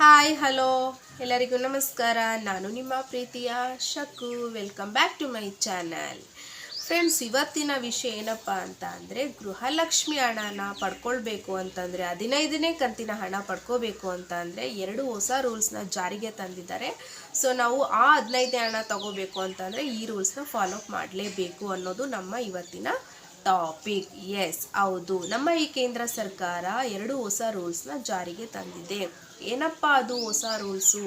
Hi hello ಎಲ್ಲರಿಗೂ ನಮಸ್ಕಾರ. ನಾನು ನಿಮ್ಮ ಪ್ರೀತಿಯ Shaku. Welcome back to my channel. Friends, ಇವತ್ತಿನ ವಿಷಯ ಏನಪ್ಪ ಅಂತ ಅಂದರೆ, ಗೃಹಲಕ್ಷ್ಮಿ ಹಣನ ಪಡ್ಕೊಳ್ಬೇಕು ಅಂತಂದರೆ, 15ನೇ ಕಂತಿನ ಹಣ ಪಡ್ಕೋಬೇಕು ಅಂತ ಅಂದರೆ 2 ಹೊಸ ರೂಲ್ಸ್ನ ಜಾರಿಗೆ ತಂದಿದ್ದಾರೆ. ಸೊ ನಾವು ಆ 15ನೇ ಹಣ ತಗೋಬೇಕು ಅಂತಂದರೆ ಈ ರೂಲ್ಸ್ನ ಫಾಲೋ ಮಾಡಲೇಬೇಕು ಅನ್ನೋದು ನಮ್ಮ ಇವತ್ತಿನ ಟಾಪಿಕ್. ಎಸ್, ಹೌದು, ನಮ್ಮ ಈ ಕೇಂದ್ರ ಸರ್ಕಾರ 2 ಹೊಸ ರೂಲ್ಸ್ನ ಜಾರಿಗೆ ತಂದಿದೆ. ಏನಪ್ಪ ಅದು ಹೊಸ ರೂಲ್ಸು,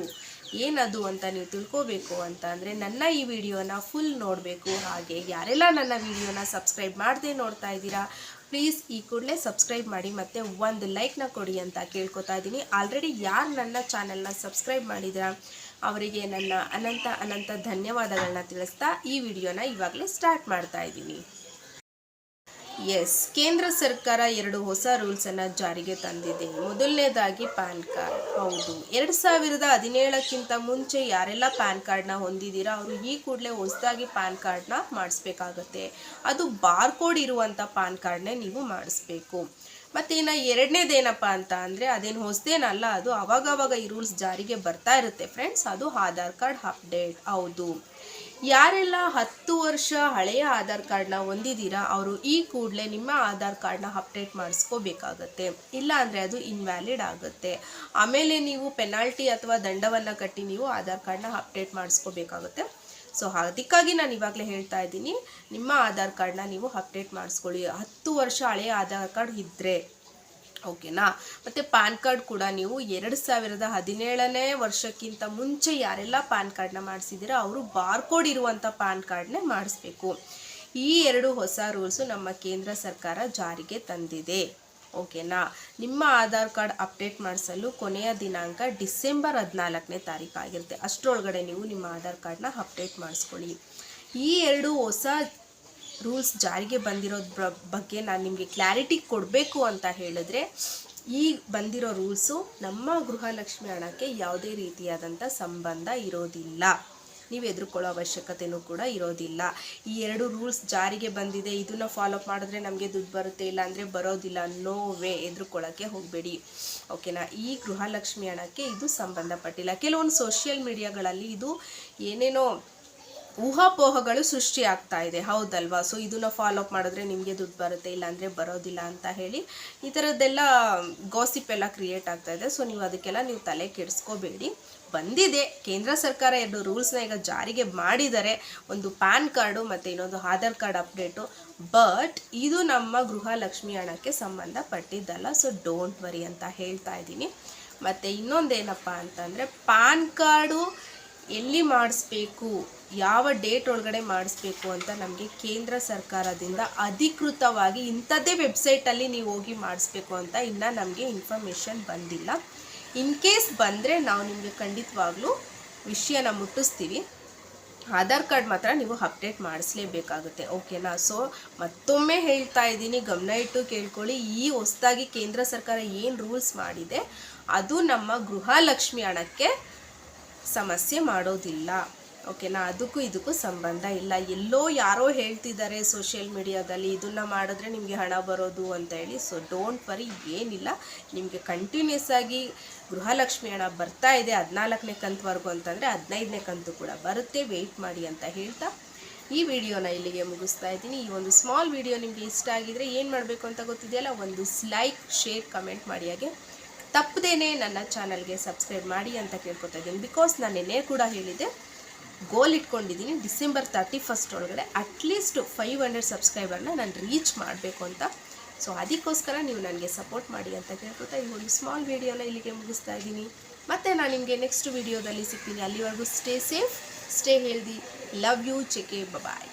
ಏನದು ಅಂತ ನೀವು ತಿಳ್ಕೋಬೇಕು ಅಂತ ಅಂದರೆ ನನ್ನ ಈ ವಿಡಿಯೋನ ಫುಲ್ ನೋಡಬೇಕು. ಹಾಗೆ ಯಾರೆಲ್ಲ ನನ್ನ ವಿಡಿಯೋನ ಸಬ್ಸ್ಕ್ರೈಬ್ ಮಾಡದೆ ನೋಡ್ತಾ ಇದ್ದೀರಾ, ಪ್ಲೀಸ್ ಈ ಕೂಡಲೇ ಸಬ್ಸ್ಕ್ರೈಬ್ ಮಾಡಿ ಮತ್ತು ಒಂದು ಲೈಕ್ನ ಕೊಡಿ ಅಂತ ಕೇಳ್ಕೊತಾ ಇದ್ದೀನಿ. ಆಲ್ರೆಡಿ ಯಾರು ನನ್ನ ಚಾನಲ್ನ ಸಬ್ಸ್ಕ್ರೈಬ್ ಮಾಡಿದ್ದೀರಾ ಅವರಿಗೆ ನನ್ನ ಅನಂತ ಧನ್ಯವಾದಗಳನ್ನ ತಿಳಿಸ್ತಾ ಈ ವಿಡಿಯೋನ ಇವಾಗಲೇ ಸ್ಟಾರ್ಟ್ ಮಾಡ್ತಾ ಇದ್ದೀನಿ. ಎಸ್, ಕೇಂದ್ರ ಸರ್ಕಾರ 2 ಹೊಸ ರೂಲ್ಸನ್ನು ಜಾರಿಗೆ ತಂದಿದೆ. ಮೊದಲನೇದಾಗಿ ಪ್ಯಾನ್ ಕಾರ್ಡ್. ಹೌದು, 2017ಕ್ಕಿಂತ ಮುಂಚೆ ಯಾರೆಲ್ಲ ಪ್ಯಾನ್ ಕಾರ್ಡ್ನ ಹೊಂದಿದ್ದೀರಾ ಅವರು ಈ ಕೂಡಲೇ ಹೊಸದಾಗಿ ಪ್ಯಾನ್ ಕಾರ್ಡ್ನ ಮಾಡಿಸ್ಬೇಕಾಗತ್ತೆ. ಅದು ಬಾರ್ಕೋಡ್ ಇರುವಂಥ ಪ್ಯಾನ್ ಕಾರ್ಡ್ನೇ ನೀವು ಮಾಡಿಸ್ಬೇಕು. ಮತ್ತು ಇನ್ನು ಎರಡನೇದೇನಪ್ಪ ಅಂತ ಅಂದರೆ, ಅದೇನು ಹೊಸದೇನಲ್ಲ, ಅದು ಅವಾಗವಾಗ ಈ ರೂಲ್ಸ್ ಜಾರಿಗೆ ಬರ್ತಾ ಇರುತ್ತೆ ಫ್ರೆಂಡ್ಸ್. ಅದು ಆಧಾರ್ ಕಾರ್ಡ್ ಅಪ್ಡೇಟ್. ಹೌದು, ಯಾರೆಲ್ಲ 10 ವರ್ಷ ಹಳೆಯ ಆಧಾರ್ ಕಾರ್ಡ್ನ ಹೊಂದಿದ್ದೀರಾ ಅವರು ಈ ಕೂಡಲೇ ನಿಮ್ಮ ಆಧಾರ್ ಕಾರ್ಡ್ನ ಅಪ್ಡೇಟ್ ಮಾಡಿಸ್ಕೋಬೇಕಾಗತ್ತೆ. ಇಲ್ಲ ಅಂದರೆ ಅದು ಇನ್ವ್ಯಾಲಿಡ್ ಆಗುತ್ತೆ. ಆಮೇಲೆ ನೀವು ಪೆನಾಲ್ಟಿ ಅಥವಾ ದಂಡವನ್ನು ಕಟ್ಟಿ ನೀವು ಆಧಾರ್ ಕಾರ್ಡ್ನ ಅಪ್ಡೇಟ್ ಮಾಡಿಸ್ಕೋಬೇಕಾಗುತ್ತೆ. ಸೊ ಅದಕ್ಕಾಗಿ ನಾನು ಇವಾಗಲೇ ಹೇಳ್ತಾ ಇದ್ದೀನಿ, ನಿಮ್ಮ ಆಧಾರ್ ಕಾರ್ಡ್ನ ನೀವು ಅಪ್ಡೇಟ್ ಮಾಡಿಸ್ಕೊಳ್ಳಿ. 10 ವರ್ಷ ಹಳೆಯ ಆಧಾರ್ ಕಾರ್ಡ್ ಇದ್ದರೆ ಓಕೆನಾ. ಮತ್ತು ಪ್ಯಾನ್ ಕಾರ್ಡ್ ಕೂಡ ನೀವು 2017ನೇ ವರ್ಷಕ್ಕಿಂತ ಮುಂಚೆ ಯಾರೆಲ್ಲ ಪ್ಯಾನ್ ಕಾರ್ಡ್ನ ಮಾಡಿಸಿದ್ದೀರಾ ಅವರು ಬಾರ್ಕೋಡ್ ಇರುವಂಥ ಪ್ಯಾನ್ ಕಾರ್ಡ್ನೇ ಮಾಡಿಸ್ಬೇಕು. ಈ 2 ಹೊಸ ರೂಲ್ಸು ನಮ್ಮ ಕೇಂದ್ರ ಸರ್ಕಾರ ಜಾರಿಗೆ ತಂದಿದೆ. ಓಕೆನಾ. ನಿಮ್ಮ ಆಧಾರ್ ಕಾರ್ಡ್ ಅಪ್ಡೇಟ್ ಮಾಡಿಸಲು ಕೊನೆಯ ದಿನಾಂಕ ಡಿಸೆಂಬರ್ 14ನೇ ತಾರೀಕು ಆಗಿರುತ್ತೆ. ಅಷ್ಟರೊಳಗಡೆ ನೀವು ನಿಮ್ಮ ಆಧಾರ್ ಕಾರ್ಡ್ನ ಅಪ್ಡೇಟ್ ಮಾಡಿಸ್ಕೊಳ್ಳಿ. ಈ 2 ಹೊಸ ರೂಲ್ಸ್ ಜಾರಿಗೆ ಬಂದಿರೋದ್ರ ಬಗ್ಗೆ ನಾನು ನಿಮಗೆ ಕ್ಲಾರಿಟಿ ಕೊಡಬೇಕು ಅಂತ ಹೇಳಿದ್ರೆ, ಈ ಬಂದಿರೋ ರೂಲ್ಸು ನಮ್ಮ ಗೃಹಲಕ್ಷ್ಮಿ ಹಣಕ್ಕೆ ಯಾವುದೇ ರೀತಿಯಾದಂಥ ಸಂಬಂಧ ಇರೋದಿಲ್ಲ. ನೀವು ಎದುರುಕೊಳ್ಳೋ ಅವಶ್ಯಕತೆಯೂ ಕೂಡ ಇರೋದಿಲ್ಲ. ಈ 2 ರೂಲ್ಸ್ ಜಾರಿಗೆ ಬಂದಿದೆ, ಇದನ್ನು ಫಾಲೋ ಮಾಡಿದ್ರೆ ನಮಗೆ ದುಡ್ಡು ಬರುತ್ತೆ, ಇಲ್ಲಾಂದರೆ ಬರೋದಿಲ್ಲ, ನೋ ವೇ, ಎದುರುಕೊಳ್ಳೋಕ್ಕೆ ಹೋಗಬೇಡಿ. ಓಕೆನಾ. ಈ ಗೃಹಲಕ್ಷ್ಮಿ ಹಣಕ್ಕೆ ಇದು ಸಂಬಂಧಪಟ್ಟಿಲ್ಲ. ಕೆಲವೊಂದು ಸೋಷಿಯಲ್ ಮೀಡಿಯಾಗಳಲ್ಲಿ ಇದು ಏನೇನೋ ಊಹಾಪೋಹಗಳು ಸೃಷ್ಟಿ ಆಗ್ತಾ ಇದೆ, ಹೌದಲ್ವಾ. ಸೊ ಇದನ್ನು ಫಾಲೋ ಮಾಡಿದ್ರೆ ನಿಮಗೆ ದುಡ್ಡು ಬರುತ್ತೆ, ಇಲ್ಲಾಂದರೆ ಬರೋದಿಲ್ಲ ಅಂತ ಹೇಳಿ ಈ ಥರದ್ದೆಲ್ಲ ಗಾಸಿಪ್ ಎಲ್ಲ ಕ್ರಿಯೇಟ್ ಆಗ್ತಾ ಇದೆ. ಸೊ ನೀವು ಅದಕ್ಕೆಲ್ಲ ನೀವು ತಲೆ ಕೆಡಿಸ್ಕೋಬೇಡಿ. ಬಂದಿದೆ, ಕೇಂದ್ರ ಸರ್ಕಾರ 2 ರೂಲ್ಸ್ನ ಈಗ ಜಾರಿಗೆ ಮಾಡಿದ್ದಾರೆ. ಒಂದು ಪ್ಯಾನ್ ಕಾರ್ಡು ಮತ್ತು ಇನ್ನೊಂದು ಆಧಾರ್ ಕಾರ್ಡ್ ಅಪ್ಡೇಟು. ಬಟ್ ಇದು ನಮ್ಮ ಗೃಹಲಕ್ಷ್ಮಿ ಹಣಕ್ಕೆ ಸಂಬಂಧಪಟ್ಟಿದ್ದಲ್ಲ. ಸೊ ಡೋಂಟ್ ವರಿ ಅಂತ ಹೇಳ್ತಾ ಇದ್ದೀನಿ. ಮತ್ತು ಇನ್ನೊಂದೇನಪ್ಪ ಅಂತಂದರೆ, ಪ್ಯಾನ್ ಕಾರ್ಡು ಎಲ್ಲಿ ಮಾಡಿಸ್ಬೇಕು, ಯಾವ ಡೇಟ್ ಒಳಗಡೆ ಮಾಡಿಸ್ಬೇಕು ಅಂತ ನಮಗೆ ಕೇಂದ್ರ ಸರ್ಕಾರದಿಂದ ಅಧಿಕೃತವಾಗಿ ಇಂಥದ್ದೇ ವೆಬ್ಸೈಟಲ್ಲಿ ನೀವು ಹೋಗಿ ಮಾಡಿಸ್ಬೇಕು ಅಂತ ಇನ್ನೂ ನಮಗೆ ಇನ್ಫಾರ್ಮೇಷನ್ ಬಂದಿಲ್ಲ. ಇನ್ ಕೇಸ್ ಬಂದರೆ ನಾವು ನಿಮಗೆ ಖಂಡಿತವಾಗ್ಲೂ ವಿಷಯನ ಮುಟ್ಟಿಸ್ತೀವಿ. ಆಧಾರ್ ಕಾರ್ಡ್ ಮಾತ್ರ ನೀವು ಅಪ್ಡೇಟ್ ಮಾಡಿಸ್ಲೇಬೇಕಾಗುತ್ತೆ. ಓಕೆನಾ. ಸೊ ಮತ್ತೊಮ್ಮೆ ಹೇಳ್ತಾ ಇದ್ದೀನಿ, ಗಮನ ಇಟ್ಟು ಕೇಳ್ಕೊಳ್ಳಿ. ಈ ಹೊಸದಾಗಿ ಕೇಂದ್ರ ಸರ್ಕಾರ ಏನು ರೂಲ್ಸ್ ಮಾಡಿದೆ ಅದು ನಮ್ಮ ಗೃಹಲಕ್ಷ್ಮಿ ಹಣಕ್ಕೆ ಸಮಸ್ಯೆ ಮಾಡೋದಿಲ್ಲ. ಓಕೆನಾ. ಅದಕ್ಕೂ ಇದಕ್ಕೂ ಸಂಬಂಧ ಇಲ್ಲ. ಎಲ್ಲೋ ಯಾರೋ ಹೇಳ್ತಿದ್ದಾರೆ ಸೋಷಿಯಲ್ ಮೀಡಿಯಾದಲ್ಲಿ, ಇದನ್ನು ಮಾಡಿದ್ರೆ ನಿಮಗೆ ಹಣ ಬರೋದು ಅಂತ ಹೇಳಿ. ಸೊ ಡೋಂಟ್ ವರಿ, ಏನಿಲ್ಲ. ನಿಮಗೆ ಕಂಟಿನ್ಯೂಸ್ ಆಗಿ ಗೃಹಲಕ್ಷ್ಮಿ ಹಣ ಬರ್ತಾ ಇದೆ 14ನೇ ಕಂತುವರೆಗೂ ಅಂತಂದರೆ 15ನೇ ಕಂತು ಕೂಡ ಬರುತ್ತೆ. ವೆಯ್ಟ್ ಮಾಡಿ ಅಂತ ಹೇಳ್ತಾ ಈ ವಿಡಿಯೋನ ಇಲ್ಲಿಗೆ ಮುಗಿಸ್ತಾ ಇದ್ದೀನಿ. ಈ ಒಂದು ಸ್ಮಾಲ್ ವಿಡಿಯೋ ನಿಮಗೆ ಇಷ್ಟ ಆಗಿದರೆ ಏನು ಮಾಡಬೇಕು ಅಂತ ಗೊತ್ತಿದೆಯಲ್ಲ, ಒಂದು ಲೈಕ್, ಶೇರ್, ಕಮೆಂಟ್ ಮಾಡಿ. ಹಾಗೆ ತಪ್ಪದೇನೆ ನನ್ನ ಚಾನಲ್ಗೆ ಸಬ್ಸ್ಕ್ರೈಬ್ ಮಾಡಿ ಅಂತ ಕೇಳ್ಕೊತಾ ಇದ್ದೀನಿ. ಬಿಕಾಸ್ ನಾನು ನಿನ್ನೆ ಕೂಡ ಹೇಳಿದೆ, ಗೋಲ್ ಇಟ್ಕೊಂಡಿದ್ದೀನಿ ಡಿಸೆಂಬರ್ 31 ಒಳಗಡೆ ಅಟ್ಲೀಸ್ಟ್ 500 ಸಬ್ಸ್ಕ್ರೈಬರ್ನ ನಾನು ರೀಚ್ ಮಾಡಬೇಕು ಅಂತ. ಸೊ ಅದಕ್ಕೋಸ್ಕರ ನೀವು ನನಗೆ ಸಪೋರ್ಟ್ ಮಾಡಿ ಅಂತ ಕೇಳ್ಕೊತಾ ಈ ಒಂದು ಸ್ಮಾಲ್ ವಿಡಿಯೋನ ಇಲ್ಲಿಗೆ ಮುಗಿಸ್ತಾ ಇದ್ದೀನಿ. ಮತ್ತು ನಾನು ನಿಮಗೆ ನೆಕ್ಸ್ಟ್ ವಿಡಿಯೋದಲ್ಲಿ ಸಿಗ್ತೀನಿ. ಅಲ್ಲಿವರೆಗೂ stay safe, stay healthy, love you, ಚೆಕೆ, ಬಾಯ್.